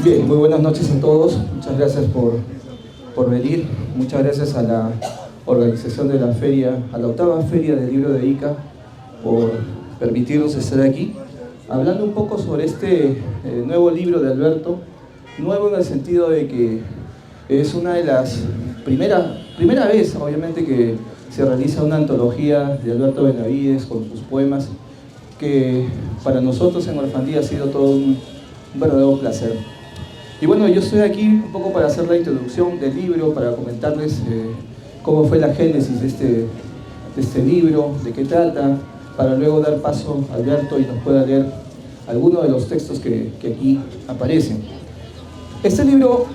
Bien, muy buenas noches a todos. Muchas gracias por venir. Muchas gracias a la organización de la feria, a la octava feria del libro de Ica, por permitirnos estar aquí, hablando un poco sobre este nuevo libro de Alberto. Nuevo en el sentido de que es una de las primera vez, obviamente, que se realiza una antología de Alberto Benavides con sus poemas, que para nosotros en Orfandía ha sido todo un verdadero placer. Y bueno, yo estoy aquí un poco para hacer la introducción del libro, para comentarles cómo fue la génesis de este libro, de qué trata, para luego dar paso a Alberto y nos pueda leer algunos de los textos que aquí aparecen. Este libro,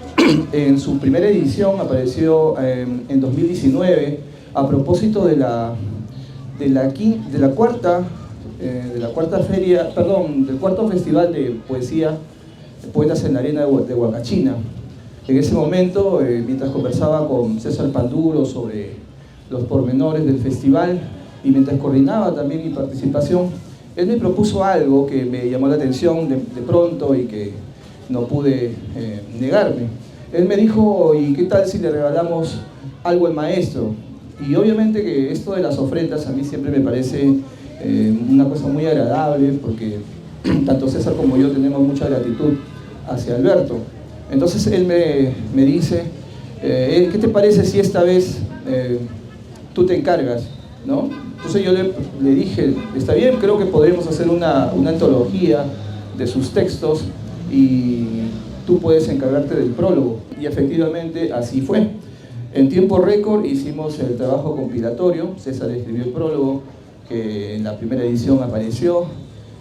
en su primera edición, apareció en 2019 a propósito del cuarto festival de poesía Poetas en la Arena de Huacachina. En ese momento, mientras conversaba con César Panduro sobre los pormenores del festival y mientras coordinaba también mi participación, él me propuso algo que me llamó la atención de pronto y que no pude negarme. Él me dijo, ¿y qué tal si le regalamos algo al maestro? Y obviamente que esto de las ofrendas a mí siempre me parece una cosa muy agradable, porque tanto César como yo tenemos mucha gratitud hacia Alberto. Entonces él me dice, ¿qué te parece si esta vez tú te encargas? ¿No? Entonces yo le dije, está bien, creo que podremos hacer una antología de sus textos y tú puedes encargarte del prólogo. Y efectivamente así fue. En tiempo récord hicimos el trabajo compilatorio. César escribió el prólogo, que en la primera edición apareció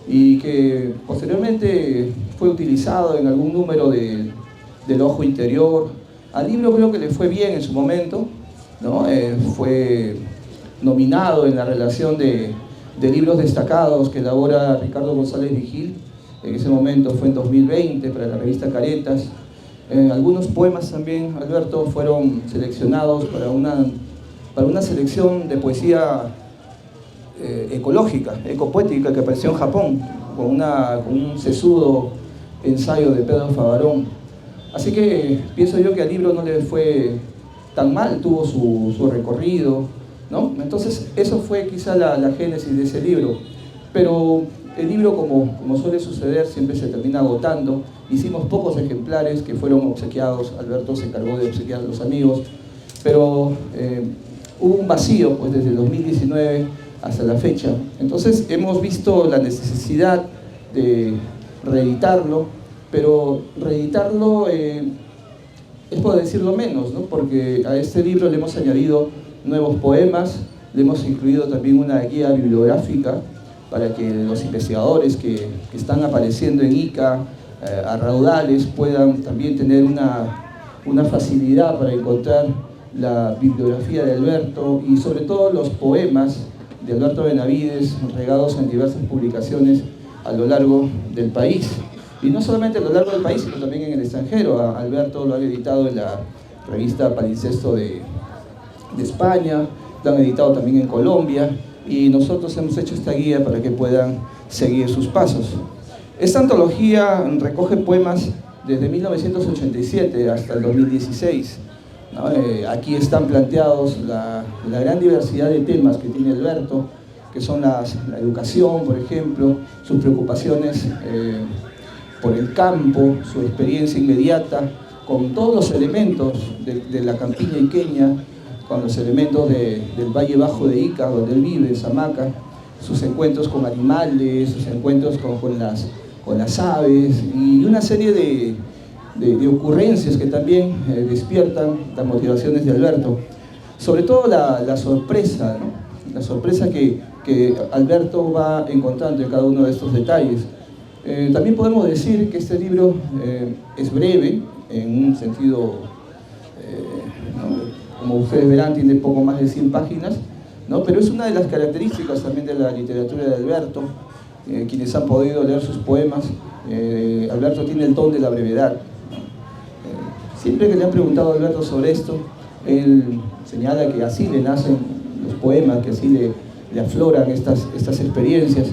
y que posteriormente fue utilizado en algún número del Ojo Interior. Al libro creo que le fue bien en su momento, ¿no? Fue nominado en la relación de libros destacados que elabora Ricardo González Vigil. En ese momento fue en 2020 para la revista Caretas. Algunos poemas también, Alberto, fueron seleccionados para una selección de poesía ecológica, ecopoética, que apareció en Japón, con un sesudo ensayo de Pedro Favarón. Así que pienso yo que al libro no le fue tan mal, tuvo su recorrido, ¿no? Entonces eso fue quizá la génesis de ese libro. Pero el libro, como suele suceder, siempre se termina agotando. Hicimos pocos ejemplares que fueron obsequiados. Alberto se encargó de obsequiar a los amigos, pero hubo un vacío pues, desde el 2019 hasta la fecha. Entonces hemos visto la necesidad de reeditarlo, pero reeditarlo es por decirlo menos, ¿no? Porque a este libro le hemos añadido nuevos poemas, le hemos incluido también una guía bibliográfica para que los investigadores que están apareciendo en Ica a raudales puedan también tener una facilidad para encontrar la bibliografía de Alberto y sobre todo los poemas de Alberto Benavides regados en diversas publicaciones a lo largo del país. Y no solamente a lo largo del país, sino también en el extranjero. Alberto lo han editado en la revista Palincesto de España, lo han editado también en Colombia, y nosotros hemos hecho esta guía para que puedan seguir sus pasos. Esta antología recoge poemas desde 1987 hasta el 2016. ¿No? Aquí están planteados la gran diversidad de temas que tiene Alberto, que son la educación, por ejemplo, sus preocupaciones por el campo, su experiencia inmediata, con todos los elementos de la campiña iqueña, con los elementos del Valle Bajo de Ica, donde él vive, Samaca, sus encuentros con animales, sus encuentros con las aves y una serie de ocurrencias que también despiertan las motivaciones de Alberto. Sobre todo la sorpresa, ¿no? La sorpresa que Alberto va encontrando en cada uno de estos detalles. También podemos decir que este libro es breve, en un sentido, ¿no? Como ustedes verán, tiene poco más de 100 páginas, ¿no? Pero es una de las características también de la literatura de Alberto. Quienes han podido leer sus poemas, Alberto tiene el don de la brevedad. Siempre que le han preguntado a Alberto sobre esto, él señala que así le nacen los poemas, que así le afloran estas experiencias,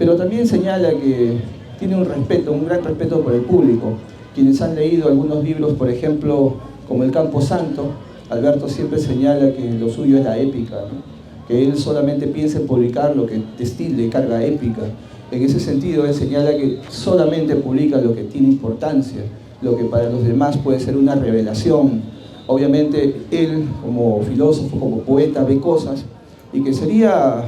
pero también señala que tiene un gran respeto por el público, Quienes han leído algunos libros, por ejemplo, como El Campo Santo, Alberto siempre señala que lo suyo es la épica, ¿no? Que él solamente piensa en publicar lo que destile carga épica. En ese sentido, él señala que solamente publica lo que tiene importancia, lo que para los demás puede ser una revelación. Obviamente, él, como filósofo, como poeta, ve cosas y que sería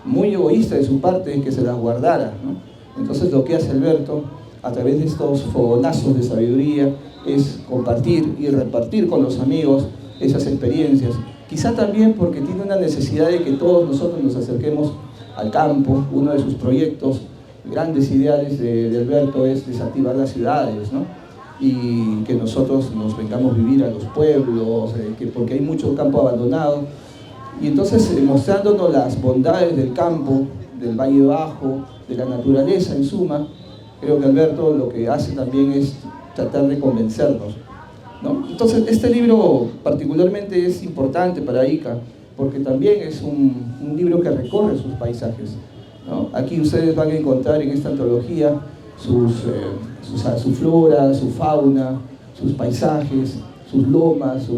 muy egoísta de su parte que se las guardara, ¿no? Entonces, lo que hace Alberto, a través de estos fogonazos de sabiduría, es compartir y repartir con los amigos esas experiencias. Quizá también porque tiene una necesidad de que todos nosotros nos acerquemos al campo. Uno de sus proyectos, grandes ideales de Alberto, es desactivar las ciudades, ¿no? Y que nosotros nos vengamos a vivir a los pueblos, porque hay mucho campo abandonado. Y entonces, mostrándonos las bondades del campo, del Valle Bajo, de la naturaleza en suma, creo que Alberto lo que hace también es tratar de convencernos, ¿no? Entonces, este libro particularmente es importante para Ica, porque también es un libro que recorre sus paisajes, ¿no? Aquí ustedes van a encontrar en esta antología su flora, su fauna, sus paisajes, sus lomas,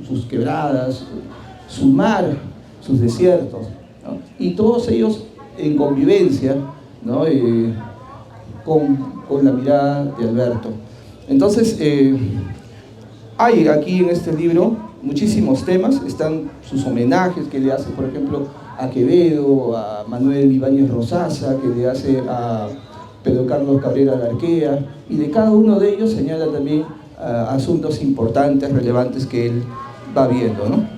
sus quebradas, su mar, sus desiertos, ¿no? Y todos ellos en convivencia, ¿no? Con la mirada de Alberto. Entonces, hay aquí en este libro muchísimos temas. Están sus homenajes que le hace, por ejemplo, a Quevedo, a Manuel Ibáñez Rosasa, que le hace a Pedro Carlos Cabrera Larquea, y de cada uno de ellos señala también asuntos importantes, relevantes que él va viendo, ¿no?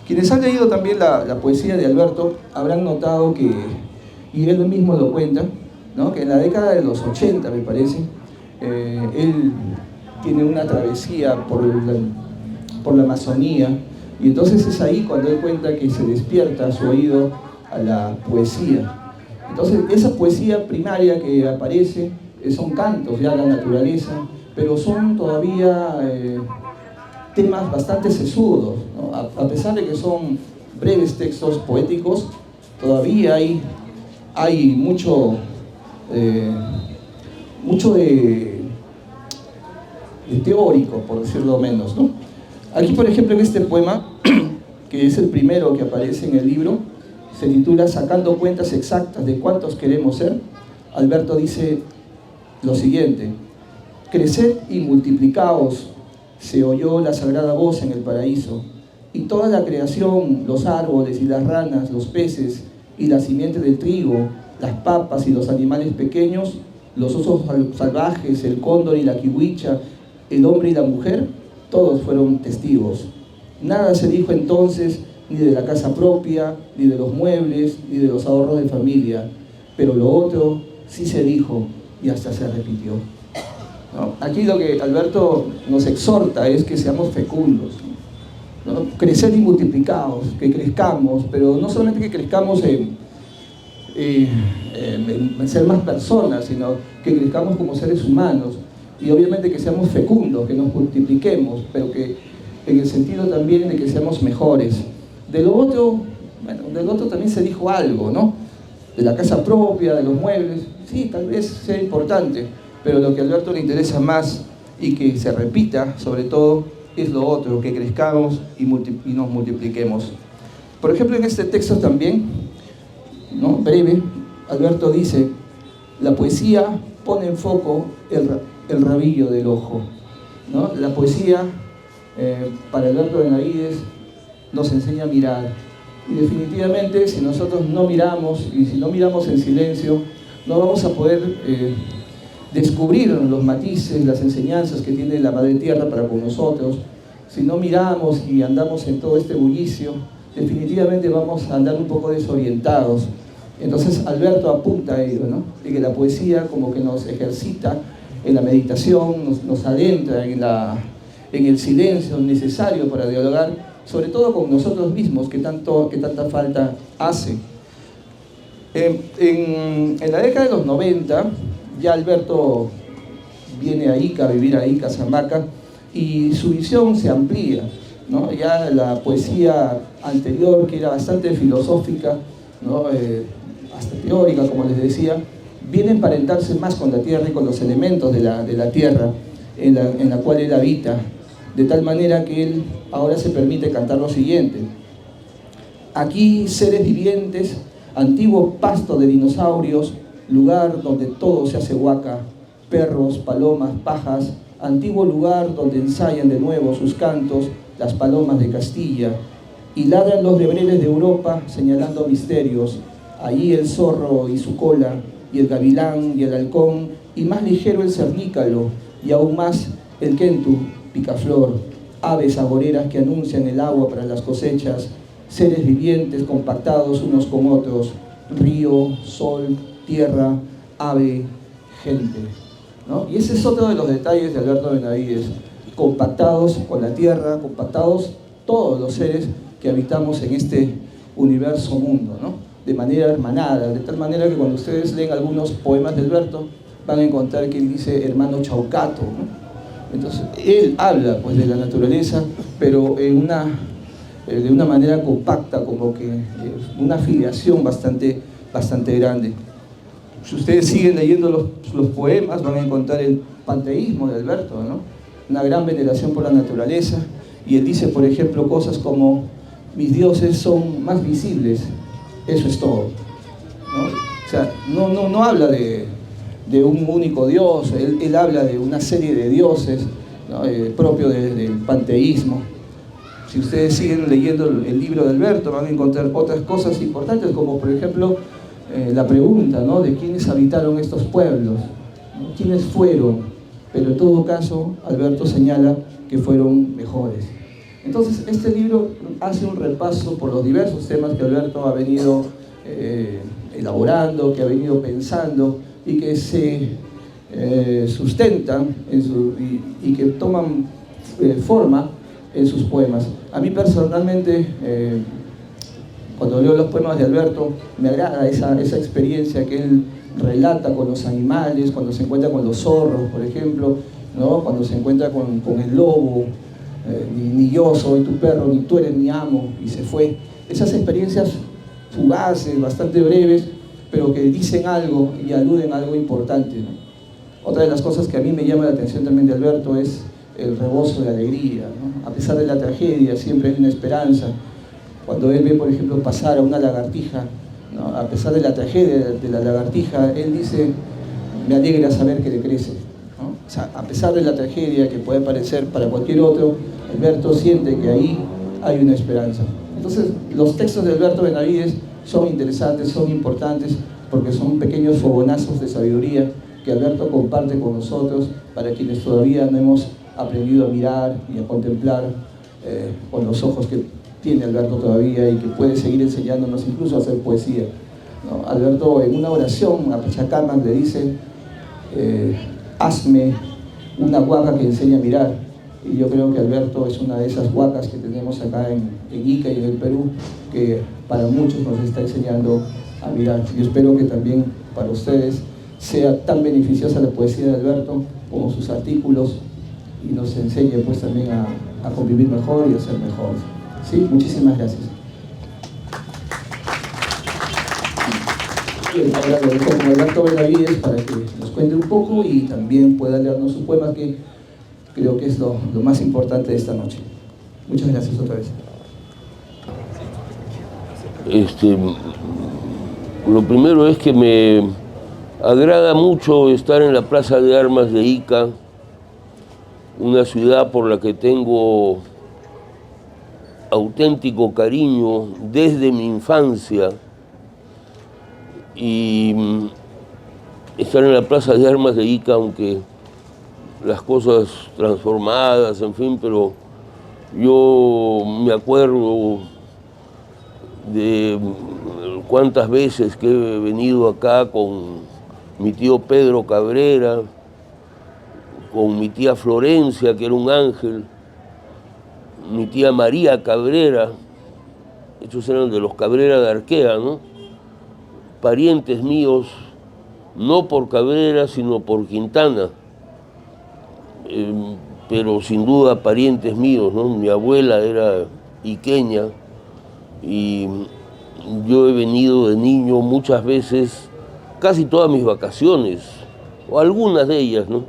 Quienes han leído también la poesía de Alberto habrán notado que, y él mismo lo cuenta, ¿no? Que en la década de los 80, me parece, él tiene una travesía por la Amazonía, y entonces es ahí cuando él cuenta que se despierta su oído a la poesía. Entonces, esa poesía primaria que aparece son cantos ya a la naturaleza, pero son todavía temas bastante sesudos, ¿no? A pesar de que son breves textos poéticos, todavía hay mucho de teórico, por decirlo menos, ¿no? Aquí, por ejemplo, en este poema, que es el primero que aparece en el libro, se titula Sacando cuentas exactas de cuántos queremos ser, Alberto dice lo siguiente: creced y multiplicaos, se oyó la sagrada voz en el paraíso, y toda la creación, los árboles y las ranas, los peces y la simiente del trigo, las papas y los animales pequeños, los osos salvajes, el cóndor y la kiwicha, el hombre y la mujer, todos fueron testigos. Nada se dijo entonces ni de la casa propia, ni de los muebles, ni de los ahorros de familia, pero lo otro sí se dijo y hasta se repitió, ¿no? Aquí lo que Alberto nos exhorta es que seamos fecundos, ¿no? Crecer y multiplicados, que crezcamos, pero no solamente que crezcamos en ser más personas, sino que crezcamos como seres humanos, y obviamente que seamos fecundos, que nos multipliquemos, pero que en el sentido también de que seamos mejores. De lo otro, bueno, del otro también se dijo algo, ¿no? De la casa propia, de los muebles, sí, tal vez sea importante, pero lo que a Alberto le interesa más y que se repita, sobre todo, es lo otro, que crezcamos y nos multipliquemos. Por ejemplo, en este texto también, ¿no? Breve, Alberto dice: la poesía pone en foco el rabillo del ojo, ¿no? La poesía, para Alberto Benavides, nos enseña a mirar, y definitivamente si nosotros no miramos, y si no miramos en silencio, no vamos a poder descubrir los matices, las enseñanzas que tiene la Madre Tierra para con nosotros. Si no miramos y andamos en todo este bullicio, definitivamente vamos a andar un poco desorientados. Entonces Alberto apunta a ello, ¿no? De que la poesía como que nos ejercita en la meditación, nos adentra en el silencio necesario para dialogar, sobre todo con nosotros mismos, que tanta falta hace. En la década de los 90, ya Alberto viene a Ica, a vivir a Ica, Zamaca, y su visión se amplía, ¿no? Ya la poesía anterior, que era bastante filosófica, ¿no? Hasta teórica, como les decía, viene a emparentarse más con la tierra y con los elementos de la tierra. en la cual Él habita, de tal manera que Él ahora se permite cantar lo siguiente: aquí seres vivientes, antiguo pasto de dinosaurios, lugar donde todo se hace huaca, perros, palomas, pajas, antiguo lugar donde ensayan de nuevo sus cantos las palomas de Castilla, y ladran los lebreles de Europa señalando misterios, allí el zorro y su cola, y el gavilán y el halcón, y más ligero el cernícalo, y aún más el quentu, picaflor, aves agoreras que anuncian el agua para las cosechas, seres vivientes compactados unos con otros, río, sol, tierra, ave, gente, ¿no? Y ese es otro de los detalles de Alberto Benavides, compactados con la tierra, compactados todos los seres que habitamos en este universo mundo, ¿no? De manera hermanada, de tal manera que cuando ustedes leen algunos poemas de Alberto, van a encontrar que él dice hermano Chaucato, ¿no? Entonces, él habla pues de la naturaleza, pero de una manera compacta, como que una afiliación bastante grande. Si ustedes siguen leyendo los poemas, van a encontrar el panteísmo de Alberto, ¿no? Una gran veneración por la naturaleza, y él dice, por ejemplo, cosas como: mis dioses son más visibles, eso es todo, ¿no? O sea, no habla de un único dios, él habla de una serie de dioses, ¿no? Propio del panteísmo. Si ustedes siguen leyendo el libro de Alberto, van a encontrar otras cosas importantes, como por ejemplo la pregunta, ¿no? De quiénes habitaron estos pueblos, ¿no? ¿Quiénes fueron? Pero en todo caso, Alberto señala que fueron mejores. Entonces, este libro hace un repaso por los diversos temas que Alberto ha venido elaborando, que ha venido pensando, y que se sustentan y que toman forma en sus poemas. A mí personalmente, cuando leo los poemas de Alberto, me agrada esa experiencia que él relata con los animales, cuando se encuentra con los zorros, por ejemplo, ¿no? Cuando se encuentra con el lobo, ni yo soy tu perro, ni tú eres mi amo, y se fue. Esas experiencias fugaces, bastante breves, pero que dicen algo y aluden a algo importante, ¿no? Otra de las cosas que a mí me llama la atención también de Alberto es el rebozo de alegría, ¿no? A pesar de la tragedia, siempre hay una esperanza. Cuando él ve, por ejemplo, pasar a una lagartija, ¿no? A pesar de la tragedia de la lagartija, él dice: me alegra saber que le crece, ¿no? O sea, a pesar de la tragedia que puede parecer para cualquier otro, Alberto siente que ahí hay una esperanza. Entonces, los textos de Alberto Benavides son interesantes, son importantes, porque son pequeños fogonazos de sabiduría que Alberto comparte con nosotros, para quienes todavía no hemos aprendido a mirar y a contemplar con los ojos que tiene Alberto todavía, y que puede seguir enseñándonos incluso a hacer poesía, ¿no? Alberto, en una oración a Pachacamac, le dice: hazme una huaca que enseñe a mirar. Y yo creo que Alberto es una de esas huacas que tenemos acá en Ica y en el Perú, que para muchos nos está enseñando a mirar. Yo espero que también para ustedes sea tan beneficiosa la poesía de Alberto como sus artículos, y nos enseñe pues también a convivir mejor y a ser mejores. ¿Sí? Muchísimas gracias. Bien, ahora lo dejo con Alberto Benavides para que nos cuente un poco y también pueda leernos su poema, que creo que es lo más importante de esta noche. Muchas gracias otra vez. Lo primero es que me agrada mucho estar en la Plaza de Armas de Ica, una ciudad por la que tengo auténtico cariño desde mi infancia, y estar en la Plaza de Armas de Ica, aunque las cosas transformadas, en fin, pero yo me acuerdo de cuántas veces que he venido acá con mi tío Pedro Cabrera, con mi tía Florencia, que era un ángel, mi tía María Cabrera, estos eran de los Cabrera de Arquea, ¿no? Parientes míos, no por Cabrera, sino por Quintana, pero sin duda parientes míos, ¿no? Mi abuela era iqueña, y yo he venido de niño muchas veces, casi todas mis vacaciones, o algunas de ellas, ¿no?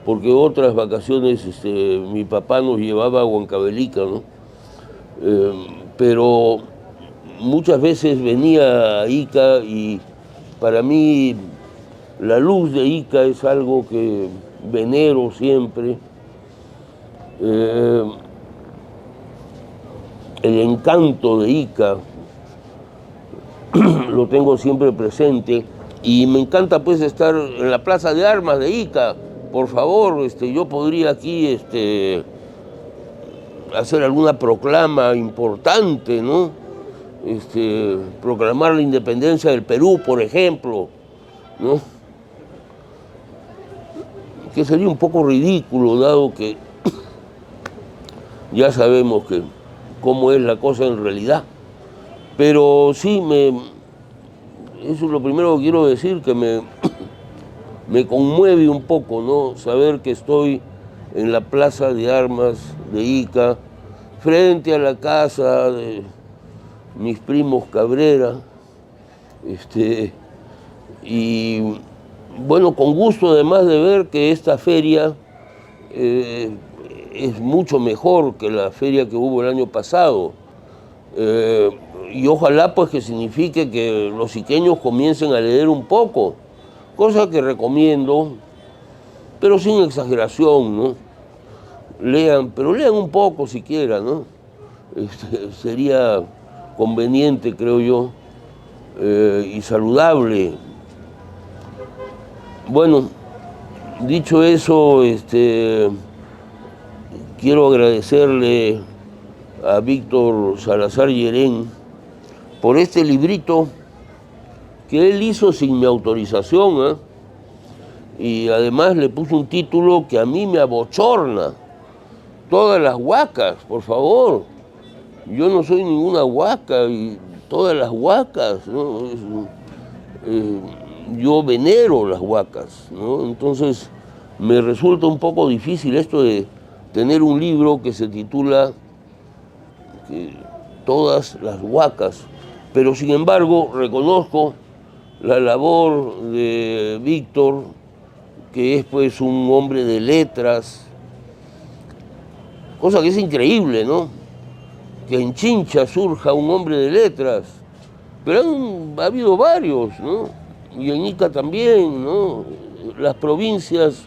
porque otras vacaciones mi papá nos llevaba a Huancavelica, ¿no? Pero muchas veces venía a Ica y para mí la luz de Ica es algo que venero siempre. El encanto de Ica lo tengo siempre presente y me encanta pues estar en la Plaza de Armas de Ica. Por favor, yo podría aquí hacer alguna proclama importante, ¿no? Proclamar la independencia del Perú, por ejemplo, ¿no? Que sería un poco ridículo, dado que ya sabemos cómo es la cosa en realidad. Pero sí, eso es lo primero que quiero decir, que me conmueve un poco, ¿no? Saber que estoy en la Plaza de Armas de Ica, frente a la casa de mis primos Cabrera, y bueno, con gusto además de ver que esta feria es mucho mejor que la feria que hubo el año pasado. Y ojalá pues que signifique que los iqueños comiencen a leer un poco, cosa que recomiendo, pero sin exageración, ¿no? Lean, pero lean un poco siquiera, ¿no? Sería conveniente, creo yo, y saludable. Bueno, dicho eso, quiero agradecerle a Víctor Salazar Llerén por este librito que él hizo sin mi autorización, ¿eh? Y además le puso un título que a mí me abochorna. Todas las huacas, por favor. Yo no soy ninguna huaca y todas las huacas, ¿no? Yo venero las huacas, ¿no? Entonces me resulta un poco difícil esto de tener un libro que se titula Todas las huacas, pero sin embargo reconozco la labor de Víctor, que es pues un hombre de letras, cosa que es increíble, ¿no? Que en Chincha surja un hombre de letras, pero ha habido varios, ¿no? Y en Ica también, ¿no? Las provincias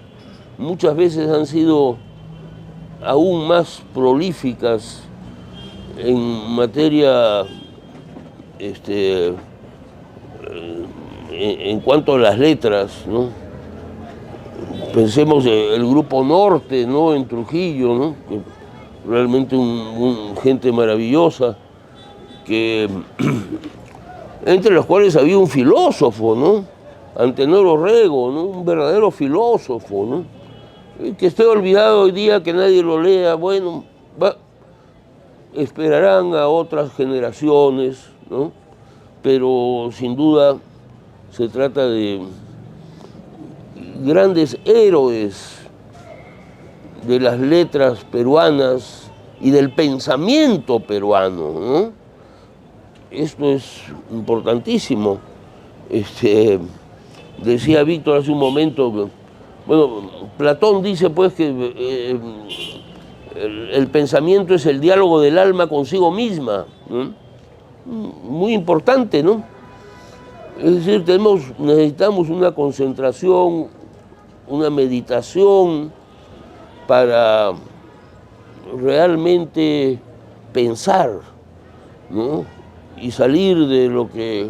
muchas veces han sido aún más prolíficas en materia, en cuanto a las letras, ¿no? Pensemos en el Grupo Norte, ¿no? En Trujillo, ¿no? Que realmente gente maravillosa, que entre los cuales había un filósofo, ¿no? Antenor Orrego, ¿no? Un verdadero filósofo, ¿no? Que esté olvidado hoy día, que nadie lo lea, bueno, esperarán a otras generaciones, ¿no? Pero sin duda se trata de grandes héroes de las letras peruanas y del pensamiento peruano, ¿no? Esto es importantísimo. Decía Víctor hace un momento, bueno, Platón dice pues que el pensamiento es el diálogo del alma consigo misma, ¿no? Muy importante, ¿no? Es decir, necesitamos una concentración, una meditación para realmente pensar, ¿no? Y salir de lo que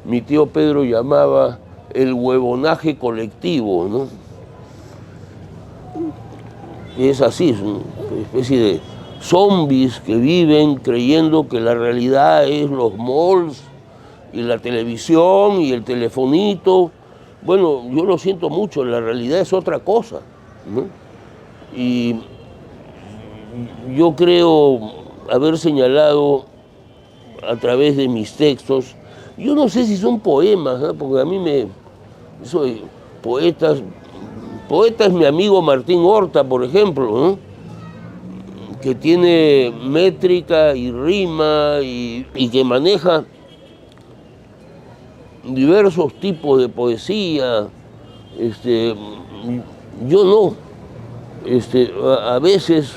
mi tío Pedro llamaba el huevonaje colectivo, ¿no? Es así, es una especie de zombies que viven creyendo que la realidad es los malls y la televisión y el telefonito. Bueno, yo lo siento mucho, la realidad es otra cosa, ¿no? Y yo creo haber señalado a través de mis textos, yo no sé si son poemas, ¿no? Porque a mí soy poeta es mi amigo Martín Horta, por ejemplo, ¿no? Que tiene métrica y rima y que maneja diversos tipos de poesía. yo no. A veces,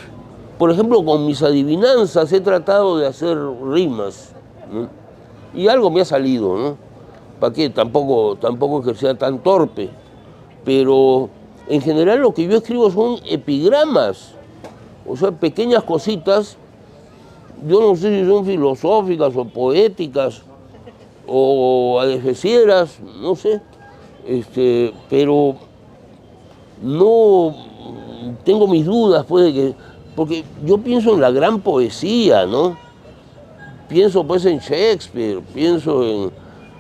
por ejemplo, con mis adivinanzas he tratado de hacer rimas, ¿no? Y algo me ha salido, ¿no? ¿Para qué? Tampoco que sea tan torpe. Pero en general lo que yo escribo son epigramas, o sea, pequeñas cositas. Yo no sé si son filosóficas o poéticas o adefesieras, no sé. Pero no tengo mis dudas, pues, porque yo pienso en la gran poesía, ¿no? Pienso pues en Shakespeare, pienso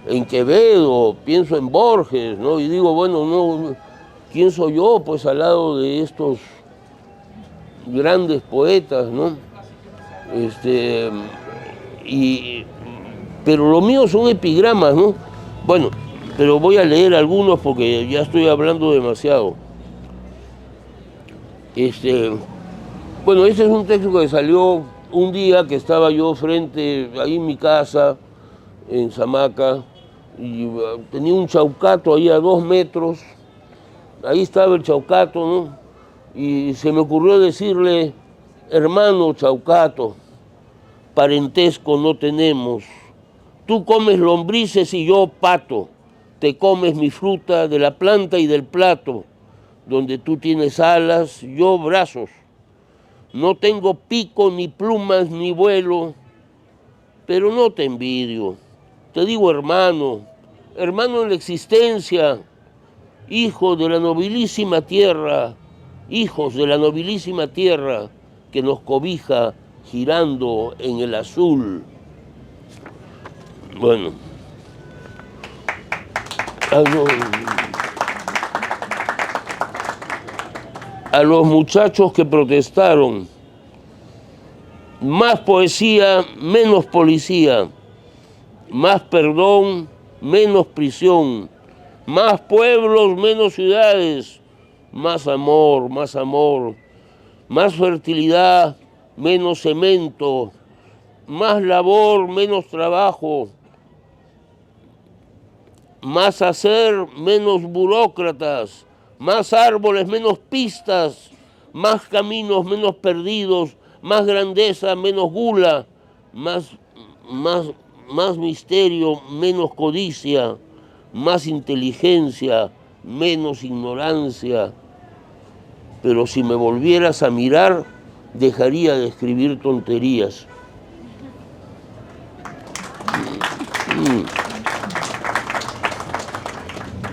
en Quevedo, pienso en Borges, ¿no? Y digo, bueno, no, ¿quién soy yo pues al lado de estos grandes poetas, ¿no? Pero lo mío son epigramas, ¿no? Bueno, pero voy a leer algunos porque ya estoy hablando demasiado. Bueno, este es un texto que salió un día que estaba yo frente, ahí en mi casa, en Samaca, y tenía un chaucato ahí a 2 metros, ahí estaba el chaucato, ¿no? Y se me ocurrió decirle, hermano chaucato, parentesco no tenemos, tú comes lombrices y yo pato, te comes mi fruta de la planta y del plato, donde tú tienes alas, yo brazos. No tengo pico, ni plumas, ni vuelo, pero no te envidio. Te digo hermano, hermano en la existencia, hijo de la nobilísima tierra, hijos de la nobilísima tierra que nos cobija girando en el azul. Bueno, a los muchachos que protestaron, más poesía, menos policía, más perdón, menos prisión, más pueblos, menos ciudades, más amor, más fertilidad, menos cemento, más labor, menos trabajo, más hacer, menos burócratas, más árboles, menos pistas, más caminos, menos perdidos, más grandeza, menos gula, más misterio, menos codicia, más inteligencia, menos ignorancia. Pero si me volvieras a mirar, dejaría de escribir tonterías.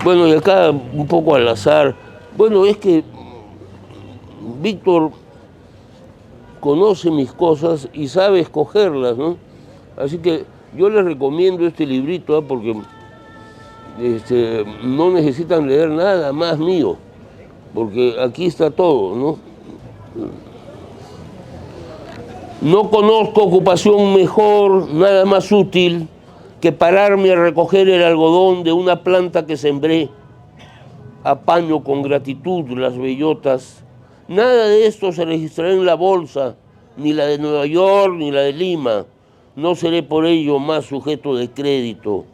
Bueno, y acá un poco al azar. Bueno, es que Víctor conoce mis cosas y sabe escogerlas, ¿no? Así que yo les recomiendo este librito, ¿eh? Porque no necesitan leer nada más mío, porque aquí está todo, ¿no? No conozco ocupación mejor, nada más útil, que pararme a recoger el algodón de una planta que sembré. Apaño con gratitud las bellotas. Nada de esto se registrará en la bolsa, ni la de Nueva York, ni la de Lima. No seré por ello más sujeto de crédito.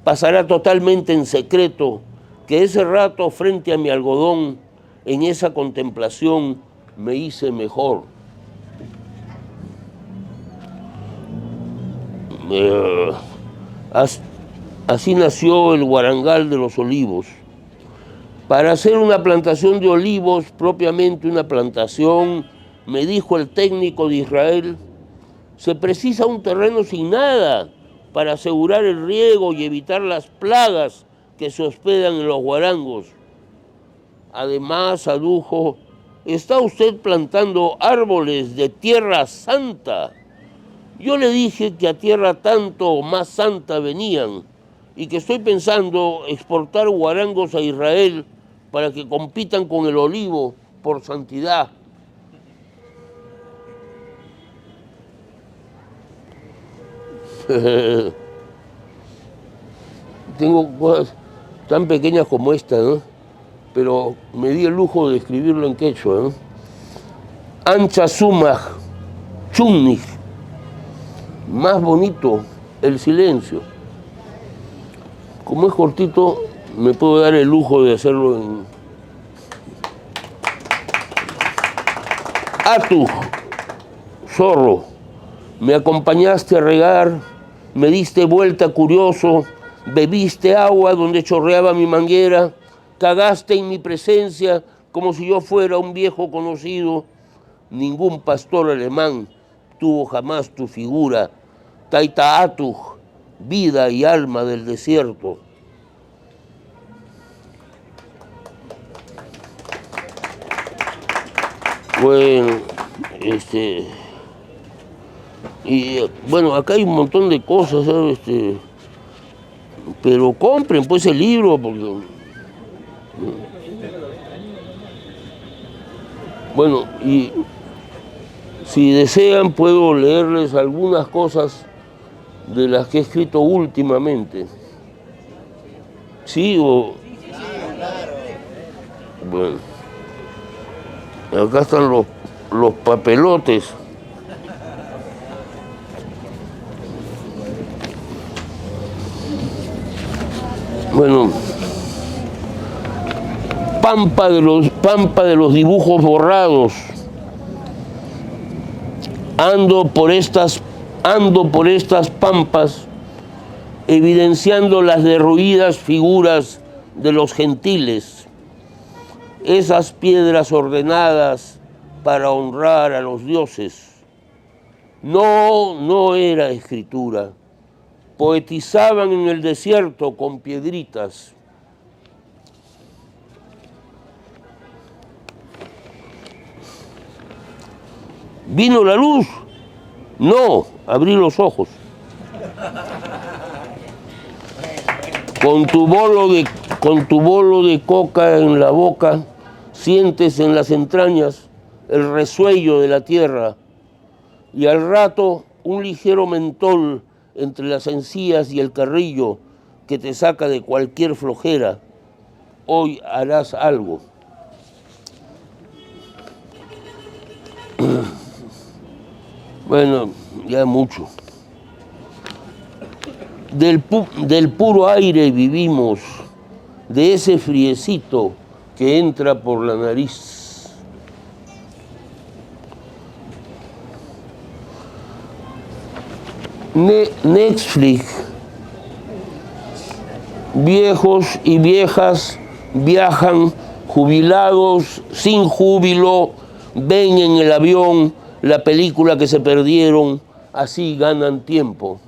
Pasará totalmente en secreto que ese rato frente a mi algodón, en esa contemplación, me hice mejor. Así nació el Guarangal de los Olivos. Para hacer una plantación de olivos, propiamente una plantación, me dijo el técnico de Israel, se precisa un terreno sin nada para asegurar el riego y evitar las plagas que se hospedan en los guarangos. Además, adujo, está usted plantando árboles de tierra santa. Yo le dije que a tierra tanto o más santa venían y que estoy pensando exportar guarangos a Israel para que compitan con el olivo por santidad. Tengo cosas tan pequeñas como esta, ¿no? Pero me di el lujo de escribirlo en quechua, ¿no? Ancha sumaj, chumnij. Más bonito el silencio. Como es cortito, me puedo dar el lujo de hacerlo Atuj, zorro, me acompañaste a regar, me diste vuelta curioso, bebiste agua donde chorreaba mi manguera, cagaste en mi presencia como si yo fuera un viejo conocido. Ningún pastor alemán tuvo jamás tu figura, Taita Atuj, vida y alma del desierto. Bueno, y bueno, acá hay un montón de cosas, ¿sabes? Pero compren pues el libro, porque... Bueno, y si desean puedo leerles algunas cosas de las que he escrito últimamente. ¿Sí o...? Bueno, acá están los papelotes. Bueno, pampa de los dibujos borrados. Ando por estas pampas, evidenciando las derruidas figuras de los gentiles, esas piedras ordenadas para honrar a los dioses. No era escritura. Poetizaban en el desierto con piedritas. ¿Vino la luz? No, abrí los ojos. Con tu bolo de coca en la boca, sientes en las entrañas el resuello de la tierra y al rato un ligero mentol entre las encías y el carrillo que te saca de cualquier flojera. Hoy harás algo. Bueno, ya mucho. Del puro aire vivimos, de ese friecito que entra por la nariz. Netflix. Viejos y viejas viajan jubilados, sin júbilo, ven en el avión la película que se perdieron, así ganan tiempo.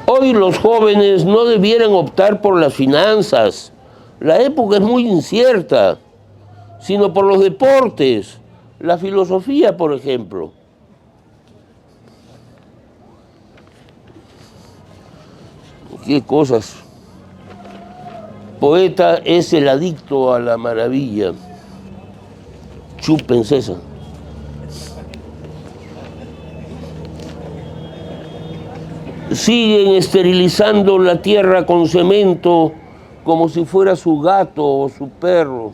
Hoy los jóvenes no debieran optar por las finanzas, la época es muy incierta, sino por los deportes, la filosofía, por ejemplo. Qué cosas. Poeta es el adicto a la maravilla. Chúpense esa. Siguen esterilizando la tierra con cemento como si fuera su gato o su perro.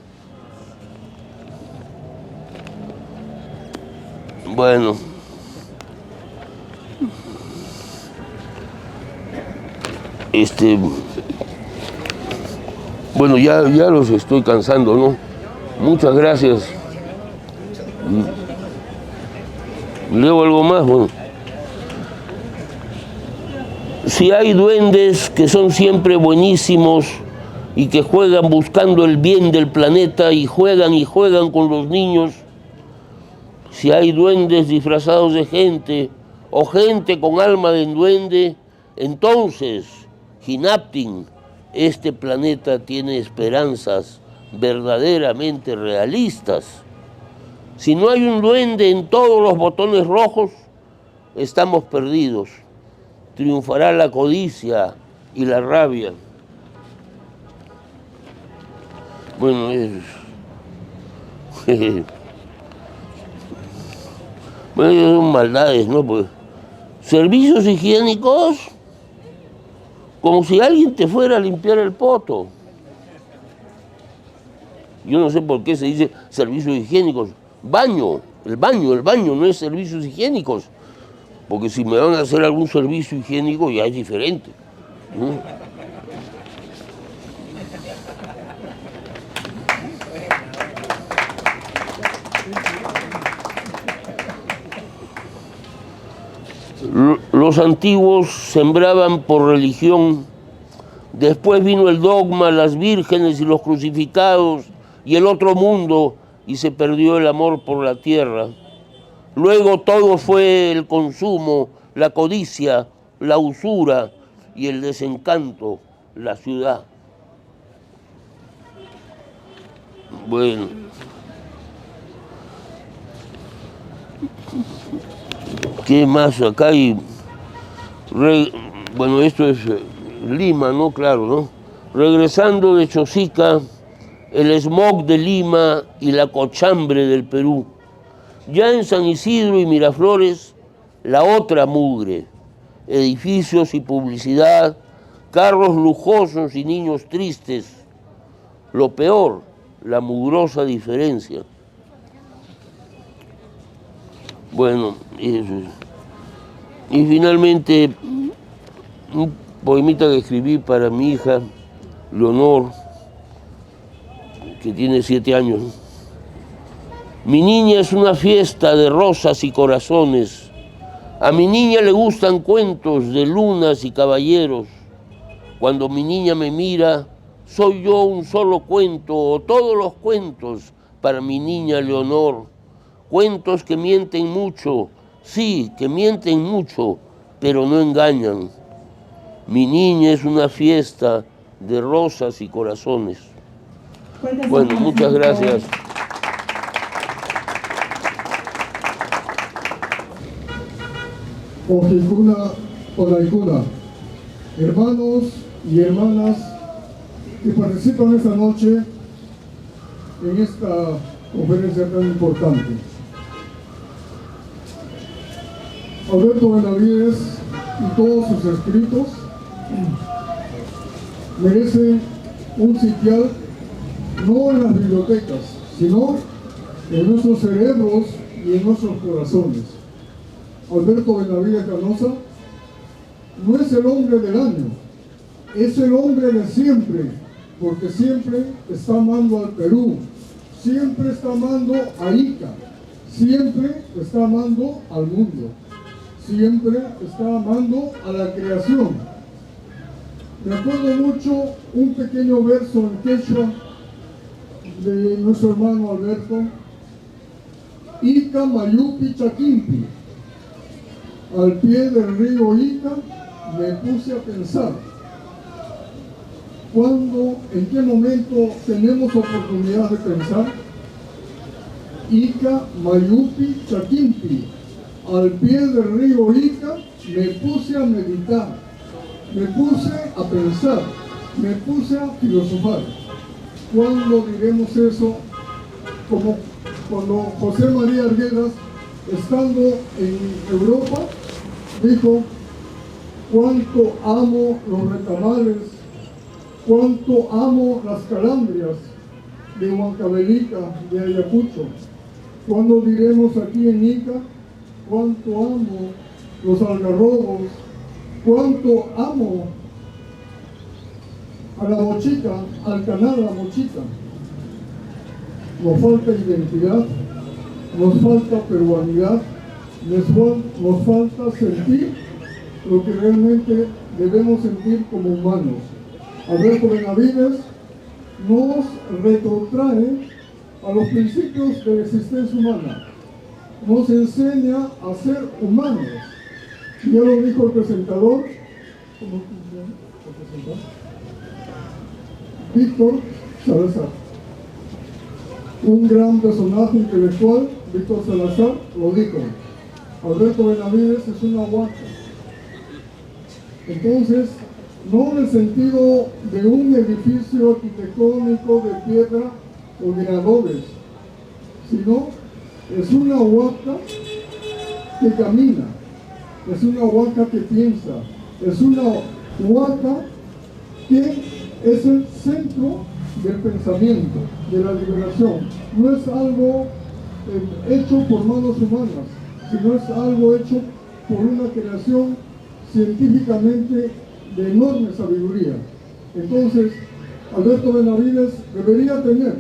Bueno. Bueno, ya los estoy cansando, ¿no? Muchas gracias. ¿Leo algo más? Bueno. Si hay duendes que son siempre buenísimos y que juegan buscando el bien del planeta y juegan con los niños, si hay duendes disfrazados de gente o gente con alma de duende, entonces, Hinaptin, este planeta tiene esperanzas verdaderamente realistas. Si no hay un duende en todos los botones rojos, estamos perdidos. Triunfará la codicia y la rabia. Bueno, bueno, son maldades, ¿no? Pues, servicios higiénicos, como si alguien te fuera a limpiar el poto. Yo no sé por qué se dice servicios higiénicos. Baño, el baño no es servicios higiénicos. Porque si me van a hacer algún servicio higiénico ya es diferente, ¿no? Los antiguos sembraban por religión, después vino el dogma, las vírgenes y los crucificados y el otro mundo, y se perdió el amor por la tierra. Luego todo fue el consumo, la codicia, la usura y el desencanto, la ciudad. Bueno. ¿Qué más? Acá hay... Bueno, esto es Lima, ¿no? Claro, ¿no? Regresando de Chosica, el smog de Lima y la cochambre del Perú. Ya en San Isidro y Miraflores, la otra mugre. Edificios y publicidad, carros lujosos y niños tristes. Lo peor, la mugrosa diferencia. Bueno, eso es. Y finalmente, un poemita que escribí para mi hija, Leonor, que tiene 7 años. Mi niña es una fiesta de rosas y corazones. A mi niña le gustan cuentos de lunas y caballeros. Cuando mi niña me mira, soy yo un solo cuento o todos los cuentos para mi niña Leonor. Cuentos que mienten mucho, sí, que mienten mucho, pero no engañan. Mi niña es una fiesta de rosas y corazones. Bueno, muchas gracias. Ojikuna, Olaikuna, hermanos y hermanas que participan esta noche en esta conferencia tan importante. Alberto Benavides y todos sus escritos merecen un sitial no en las bibliotecas, sino en nuestros cerebros y en nuestros corazones. Alberto Benavides Canosa no es el hombre del año, es el hombre de siempre, porque siempre está amando al Perú, siempre está amando a Ica, siempre está amando al mundo, siempre está amando a la creación. Me acuerdo mucho un pequeño verso en quechua de nuestro hermano Alberto: Ica Mayupi Chaquimpi. Al pie del río Ica me puse a pensar, ¿cuándo, en qué momento tenemos oportunidad de pensar? Ica Mayupi Chaquimpi. Al pie del río Ica me puse a meditar, me puse a pensar, me puse a filosofar. ¿Cuándo diremos eso? Como cuando José María Arguedas, estando en Europa, dijo: cuánto amo los retamales, cuánto amo las calandrias de Huancavelica, de Ayacucho. ¿Cuándo diremos aquí en Ica: cuánto amo los algarrobos, cuánto amo a la mochica, al canal La Mochica? Nos falta identidad, nos falta peruanidad, nos falta sentir lo que realmente debemos sentir como humanos. Alberto Benavides nos retrotrae a los principios de la existencia humana, nos enseña a ser humanos. Ya lo dijo el presentador, ¿cómo se llama el presentador? Víctor Salazar, un gran personaje intelectual. Víctor Salazar lo dijo: Alberto Benavides es una huaca. Entonces, no en el sentido de un edificio arquitectónico de piedra o de adobes, sino es una huaca que camina, es una huaca que piensa, es una huaca que es el centro del pensamiento, de la liberación. No es algo hecho por manos humanas, sino es algo hecho por una creación científicamente de enorme sabiduría. Entonces, Alberto Benavides debería tener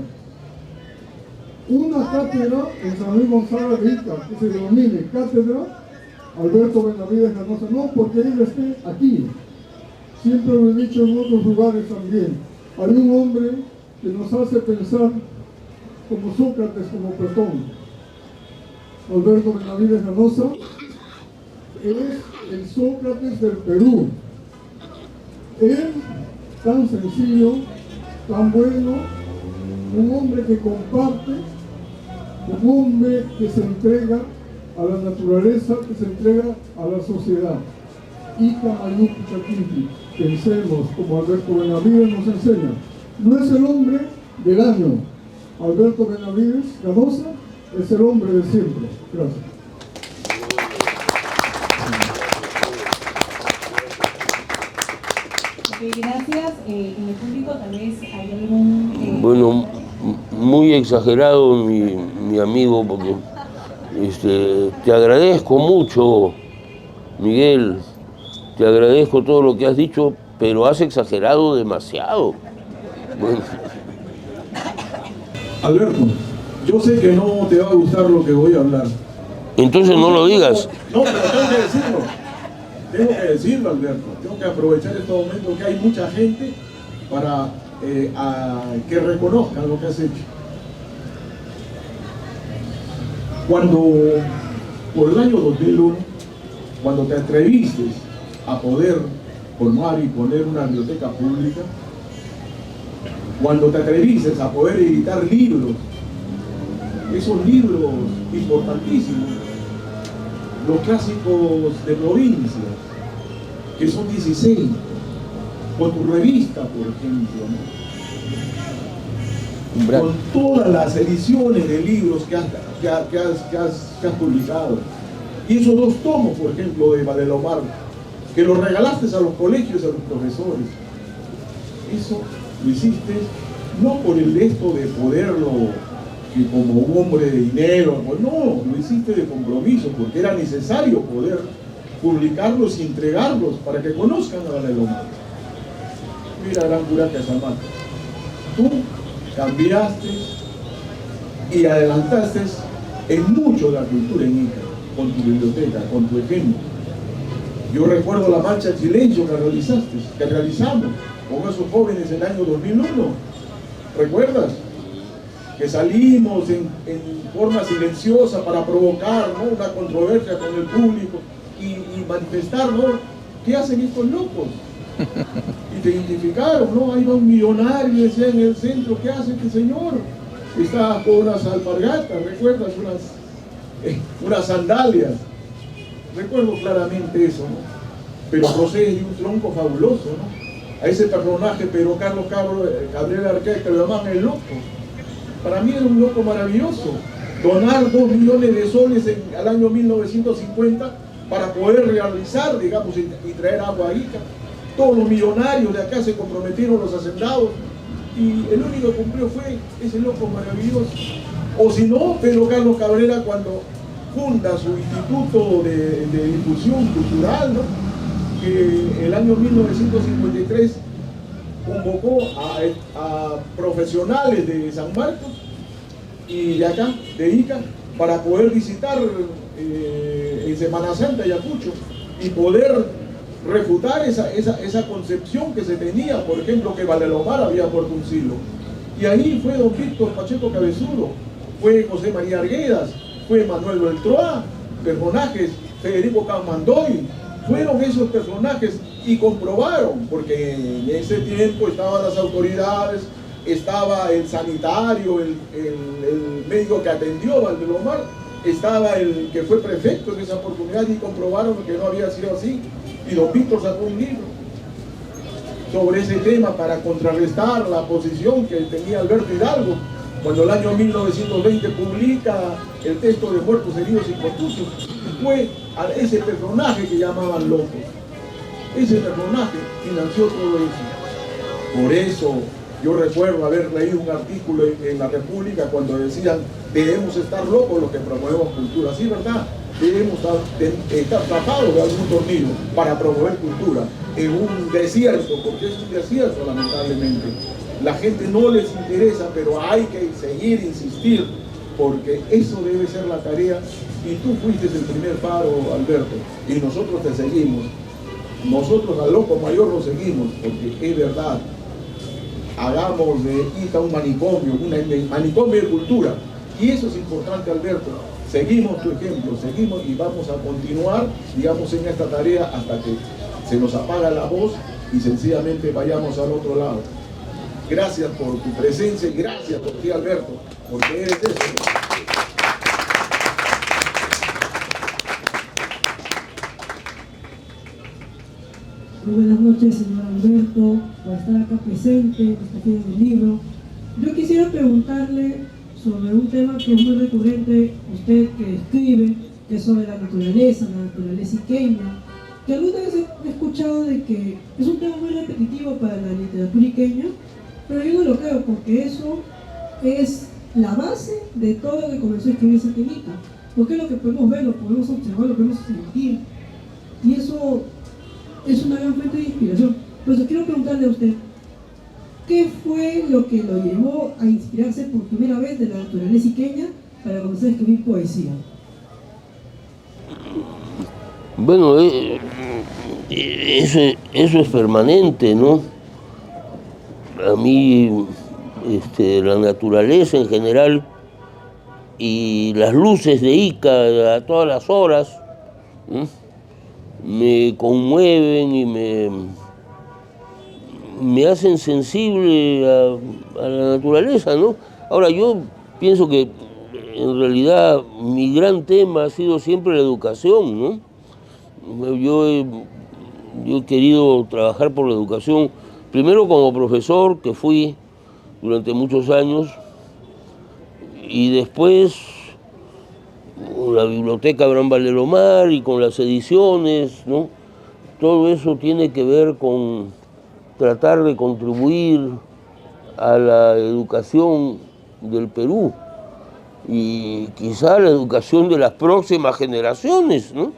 una cátedra en San Luis Gonzaga de Ica, que se denomine Cátedra Alberto Benavides Ganosa, no porque él esté aquí, siempre lo he dicho en otros lugares también, hay un hombre que nos hace pensar como Sócrates, como Platón. Alberto Benavides Ganosa es el Sócrates del Perú. Él, tan sencillo, tan bueno, un hombre que comparte, un hombre que se entrega a la naturaleza, que se entrega a la sociedad. Ica Mayupi Chaquinti, pensemos como Alberto Benavides nos enseña. No es el hombre del año. Alberto Benavides Ganosa es el hombre de siempre. Gracias. Gracias. En el público tal vez hay algún... Bueno, muy exagerado mi amigo, porque te agradezco mucho, Miguel, te agradezco todo lo que has dicho, pero has exagerado demasiado. Bueno. Alberto, yo sé que no te va a gustar lo que voy a hablar. Entonces no lo digas. No, pero tengo que decirlo. Tengo que decirlo, Alberto. Tengo que aprovechar este momento que hay mucha gente para que reconozcan lo que has hecho. Cuando, por el año 2001, cuando te atreviste a poder formar y poner una biblioteca pública, cuando te atreviste a poder editar libros, esos libros importantísimos, los clásicos de provincia, que son 16, con tu revista, por ejemplo, ¿no? Con todas las ediciones de libros que has publicado. Y esos 2 tomos, por ejemplo, de Valdelomar, que los regalaste a los colegios y a los profesores. Eso lo hiciste no por el esto de poderlo, que como un hombre de dinero, pues no, lo hiciste de compromiso, porque era necesario poder publicarlos y entregarlos para que conozcan a Valdelomar. Mira, gran Curaca de San Marcos, tú cambiaste y adelantaste en mucho la cultura en Ica, con tu biblioteca, con tu ejemplo. Yo recuerdo la marcha de silencio que realizamos con esos jóvenes en el año 2001. ¿Recuerdas? Que salimos en forma silenciosa para provocar, ¿no?, una controversia con el público y manifestar, ¿no?, ¿qué hacen estos locos? Y te identificaron, ¿no? Ahí va un millonario, decía en el centro, ¿qué hace este señor? Está con unas alpargatas, ¿recuerdas? Unas sandalias. Recuerdo claramente eso, ¿no? Pero procede de un tronco fabuloso, ¿no? A ese personaje, pero Carlos Cabrera Arquette, que lo llaman el loco. Para mí era un loco maravilloso. Donar 2 millones de soles al año 1950 para poder realizar, digamos, y traer agua a Ica. Todos los millonarios de acá se comprometieron, los hacendados, y el único que cumplió fue ese loco maravilloso. O si no, Pedro Carlos Cabrera, cuando funda su instituto de difusión cultural, ¿no?, que el año 1953 convocó a profesionales de San Marcos y de acá, de Ica, para poder visitar en Semana Santa Ayacucho y poder refutar esa concepción que se tenía, por ejemplo, que Valdelomar había muerto un siglo. Y ahí fue don Víctor Pacheco Cabezudo, fue José María Arguedas, fue Manuel Beltroá, personajes, Federico Camandoy, fueron esos personajes y comprobaron, porque en ese tiempo estaban las autoridades, estaba el sanitario, el médico que atendió a Valdelomar, estaba el que fue prefecto en esa oportunidad y comprobaron que no había sido así. Y don Víctor sacó un libro sobre ese tema para contrarrestar la posición que tenía Alberto Hidalgo, cuando el año 1920 publica el texto de Muertos, Heridos y Contusos. Fue a ese personaje que llamaban loco. Ese personaje financió todo eso. Por eso yo recuerdo haber leído un artículo en La República cuando decían: debemos estar locos los que promovemos cultura. Sí, ¿verdad? Debemos estar tapados de algún tornillo para promover cultura en un desierto, porque es un desierto, lamentablemente. La gente no les interesa, pero hay que seguir, insistir porque eso debe ser la tarea, y tú fuiste el primer faro, Alberto, y nosotros te seguimos. Nosotros al loco mayor lo seguimos, porque es verdad. Hagamos de Ica un manicomio, manicomio de cultura, y eso es importante, Alberto. Seguimos tu ejemplo, seguimos y vamos a continuar, digamos, en esta tarea hasta que se nos apaga la voz y sencillamente vayamos al otro lado. Gracias por tu presencia y gracias por ti, Alberto, porque eres eso. Muy buenas noches, señor Alberto, por estar acá presente, por estar en el libro. Yo quisiera preguntarle sobre un tema que es muy recurrente, usted que escribe, que es sobre la naturaleza iqueña, que alguna vez he escuchado de que es un tema muy repetitivo para la literatura iqueña, pero yo no lo creo, porque eso es la base de todo lo que comenzó a escribirse en Ica, porque es lo que podemos ver, lo podemos observar, lo podemos sentir, y eso es una gran fuente de inspiración. Por eso quiero preguntarle a usted, ¿qué fue lo que lo llevó a inspirarse por primera vez de la naturaleza iqueña para comenzar a escribir poesía? Bueno, eso es permanente, ¿no? A mí, la naturaleza en general y las luces de Ica a todas las horas, ¿no?, me conmueven y me hacen sensible a la naturaleza, ¿no? Ahora, yo pienso que en realidad mi gran tema ha sido siempre la educación, ¿no? Yo he querido trabajar por la educación, primero como profesor, que fui durante muchos años, y después con la biblioteca Abraham Valdelomar y con las ediciones, ¿no? Todo eso tiene que ver con tratar de contribuir a la educación del Perú y quizá a la educación de las próximas generaciones, ¿no?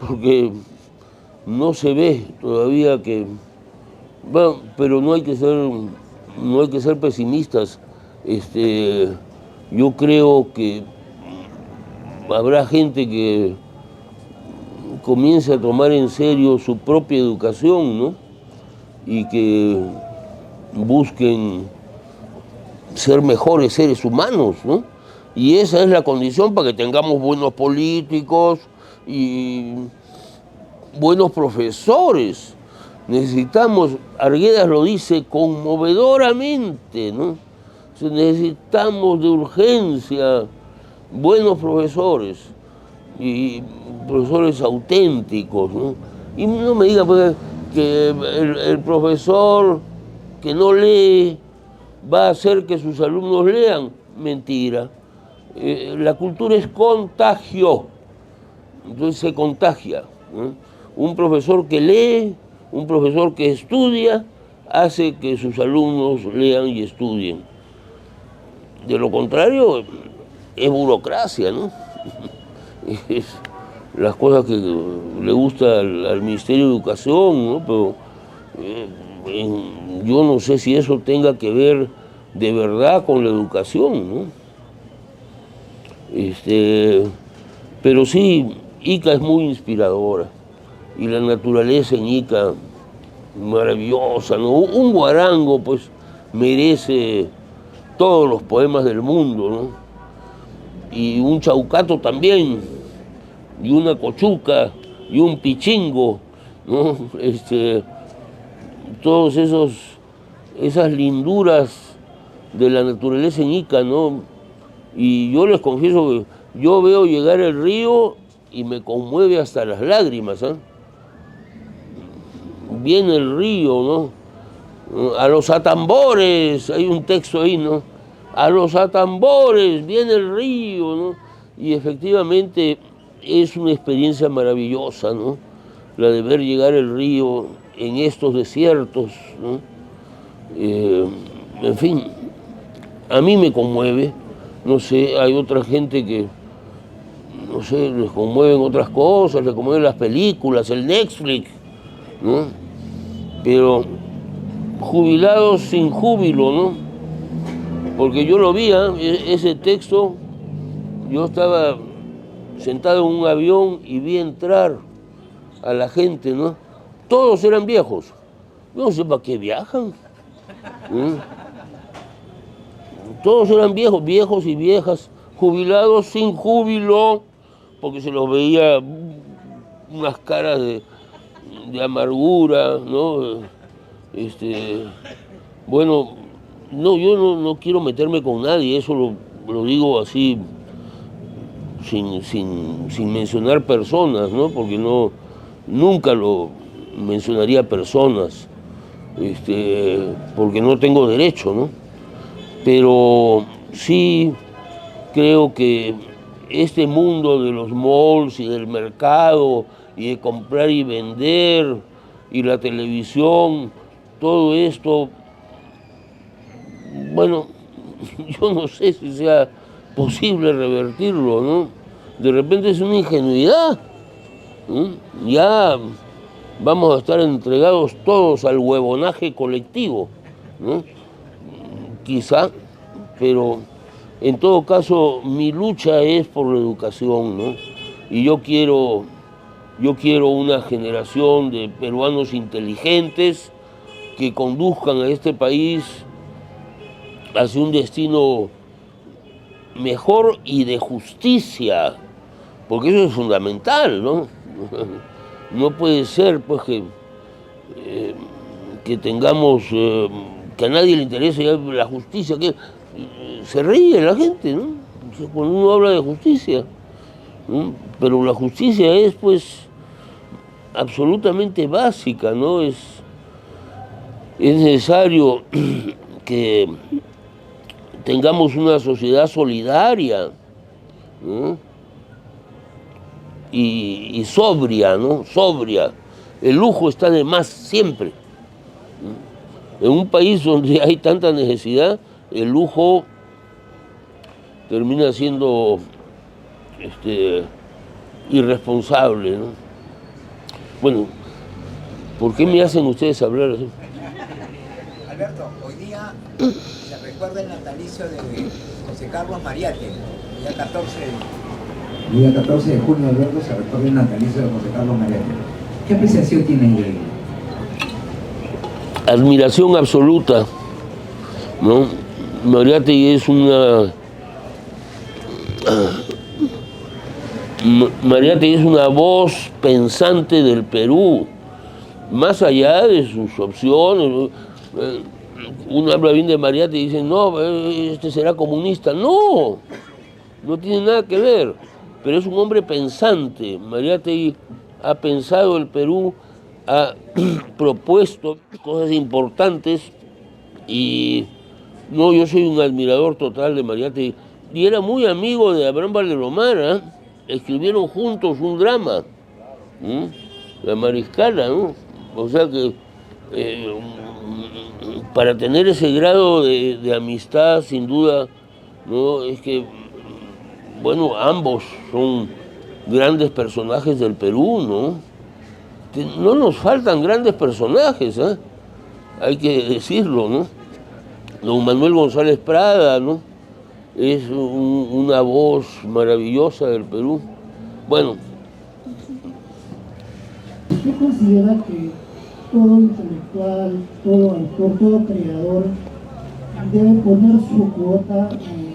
Porque no se ve todavía que... Bueno, pero no hay que ser pesimistas. Yo creo que habrá gente que comience a tomar en serio su propia educación, ¿no? Y que busquen ser mejores seres humanos, ¿no? Y esa es la condición para que tengamos buenos políticos y buenos profesores. Necesitamos, Arguedas lo dice conmovedoramente, ¿no? Necesitamos de urgencia buenos profesores y profesores auténticos, ¿no? Y no me diga pues, que el profesor que no lee va a hacer que sus alumnos lean. Mentira. La cultura es contagio, entonces se contagia, ¿no? Un profesor que lee, un profesor que estudia, hace que sus alumnos lean y estudien. De lo contrario, es burocracia, ¿no? Es las cosas que le gusta al Ministerio de Educación, ¿no? Pero yo no sé si eso tenga que ver de verdad con la educación, ¿no? Pero sí, Ica es muy inspiradora y la naturaleza en Ica maravillosa, ¿no? Un guarango pues merece todos los poemas del mundo, ¿no? Y un chaucato también, y una cochuca, y un pichingo, ¿no? Todos esas linduras de la naturaleza en Ica, ¿no? Y yo les confieso que yo veo llegar el río y me conmueve hasta las lágrimas, ¿eh? Viene el río, ¿no? A los atambores, hay un texto ahí, ¿no? A los atambores, viene el río, ¿no? Y efectivamente es una experiencia maravillosa, ¿no? La de ver llegar el río en estos desiertos, ¿no? En fin, a mí me conmueve. No sé, hay otra gente que, no sé, les conmueven otras cosas, les conmueven las películas, el Netflix, ¿no? Pero jubilados sin júbilo, ¿no? Porque yo lo vi, ese texto yo estaba sentado en un avión y vi entrar a la gente, ¿no? Todos eran viejos. Yo no sé para qué viajan. Todos eran viejos, viejos y viejas, jubilados sin júbilo, porque se los veía unas caras de amargura, ¿no? Bueno, no, yo no quiero meterme con nadie, eso lo digo así, sin mencionar personas, ¿no? Porque nunca lo mencionaría personas, porque no tengo derecho, ¿no? Pero sí creo que este mundo de los malls y del mercado y de comprar y vender y la televisión, todo esto, bueno, yo no sé si sea posible revertirlo, ¿no? De repente es una ingenuidad, ¿no? Ya vamos a estar entregados todos al huevonaje colectivo, ¿no? Quizá, pero en todo caso mi lucha es por la educación, ¿no? Y yo quiero una generación de peruanos inteligentes que conduzcan a este país hacia un destino mejor y de justicia, porque eso es fundamental, ¿no? No puede ser, pues, que tengamos, que a nadie le interese la justicia, que se ríe la gente, ¿no? Cuando uno habla de justicia, ¿no? Pero la justicia es, pues, absolutamente básica, ¿no? Es necesario que tengamos una sociedad solidaria, ¿no? Y sobria, ¿no? Sobria. El lujo está de más siempre, ¿no? En un país donde hay tanta necesidad, el lujo termina siendo irresponsable, ¿no? Bueno, ¿por qué me hacen ustedes hablar así? Alberto, hoy día se recuerda el natalicio de José Carlos Mariátegui, el día 14 de junio, Alberto, se recuerda el natalicio de José Carlos Mariátegui. ¿Qué apreciación tiene de él? Admiración absoluta, ¿no? Mariátegui es una voz pensante del Perú, más allá de sus opciones. Uno habla bien de Mariátegui y dice, no, este será comunista. No tiene nada que ver, pero es un hombre pensante. Mariátegui ha pensado el Perú, ha propuesto cosas importantes y no, yo soy un admirador total de Mariátegui y era muy amigo de Abraham Valdelomar, ¿eh? Escribieron juntos un drama, La Mariscala, ¿no? O sea que para tener ese grado de amistad, sin duda, ¿no? Es que, bueno, ambos son grandes personajes del Perú, ¿no? No nos faltan grandes personajes, ¿eh? Hay que decirlo, ¿no? Don Manuel González Prada, ¿no? Es una voz maravillosa del Perú. Bueno. ¿Usted considera que todo intelectual, todo autor, todo creador debe poner su cuota de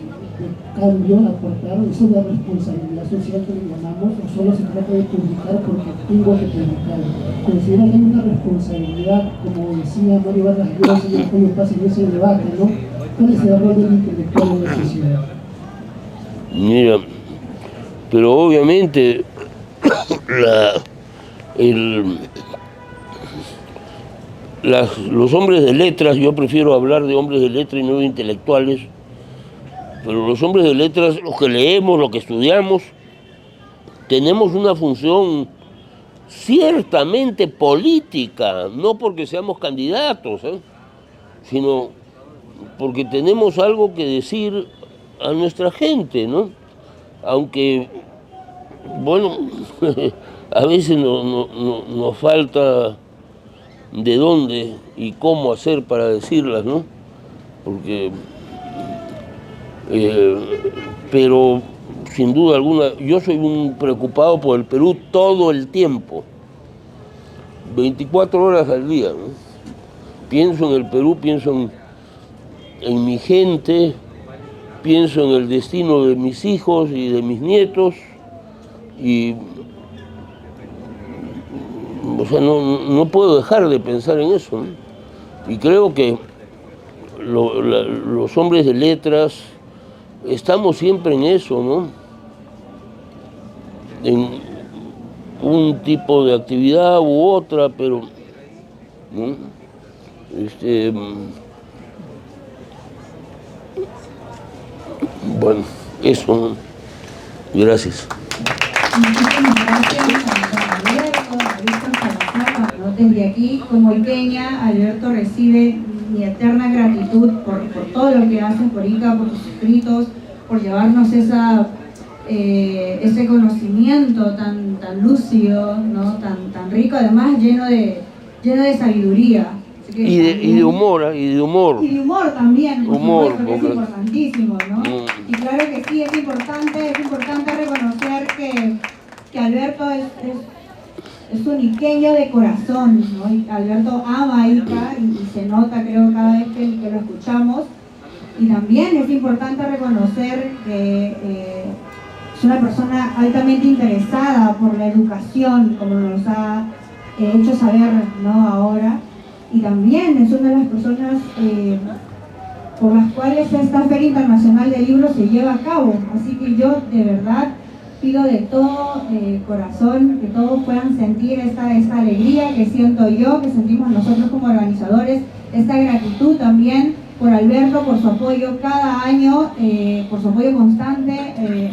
cambio, aportar? ¿Eso es la responsabilidad social que le llamamos? ¿O solo se trata de publicar porque tengo que publicar? ¿Considera que hay una responsabilidad, como decía Mario Vargas Llosa y Antonio Paz en ese debate, ¿no? ¿Cuál es el rol del intelectual en la sociedad? Mira, pero obviamente los hombres de letras, yo prefiero hablar de hombres de letras y no de intelectuales, pero los hombres de letras, los que leemos, los que estudiamos, tenemos una función ciertamente política, no porque seamos candidatos, sino porque tenemos algo que decir a nuestra gente, ¿no? Aunque, bueno, a veces nos falta de dónde y cómo hacer para decirlas, ¿no? Porque, pero sin duda alguna, yo soy un preocupado por el Perú todo el tiempo, 24 horas al día, ¿no? Pienso en el Perú, pienso en mi gente, pienso en el destino de mis hijos y de mis nietos, y o sea, no puedo dejar de pensar en eso, ¿no? Y creo que los hombres de letras estamos siempre en eso, ¿no? En un tipo de actividad u otra, pero ¿no? Bueno, eso, ¿no? Gracias. Muchísimas gracias a Alberto, ¿no? Desde aquí, como iqueña, Alberto recibe mi eterna gratitud por todo lo que hacen por Ica, por sus escritos, por llevarnos ese conocimiento tan lúcido, ¿no? tan rico, además lleno de sabiduría. Y de humor, y de humor. Y de humor también, por supuesto, que es porque... importantísimo, ¿no? Y claro que sí, es importante reconocer que Alberto es un iqueño de corazón, ¿no? Y Alberto ama a Ica y se nota, creo, cada vez que lo escuchamos. Y también es importante reconocer que es una persona altamente interesada por la educación, como nos ha hecho saber, ¿no? Ahora. Y también es una de las personas por las cuales esta Feria Internacional de Libros se lleva a cabo. Así que yo de verdad pido de todo corazón que todos puedan sentir esta alegría que siento yo, que sentimos nosotros como organizadores, esta gratitud también por Alberto, por su apoyo cada año, por su apoyo constante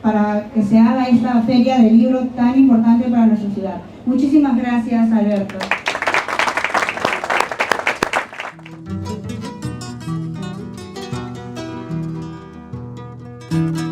para que se haga esta feria de libros tan importante para nuestra ciudad. Muchísimas gracias, Alberto. Thank you.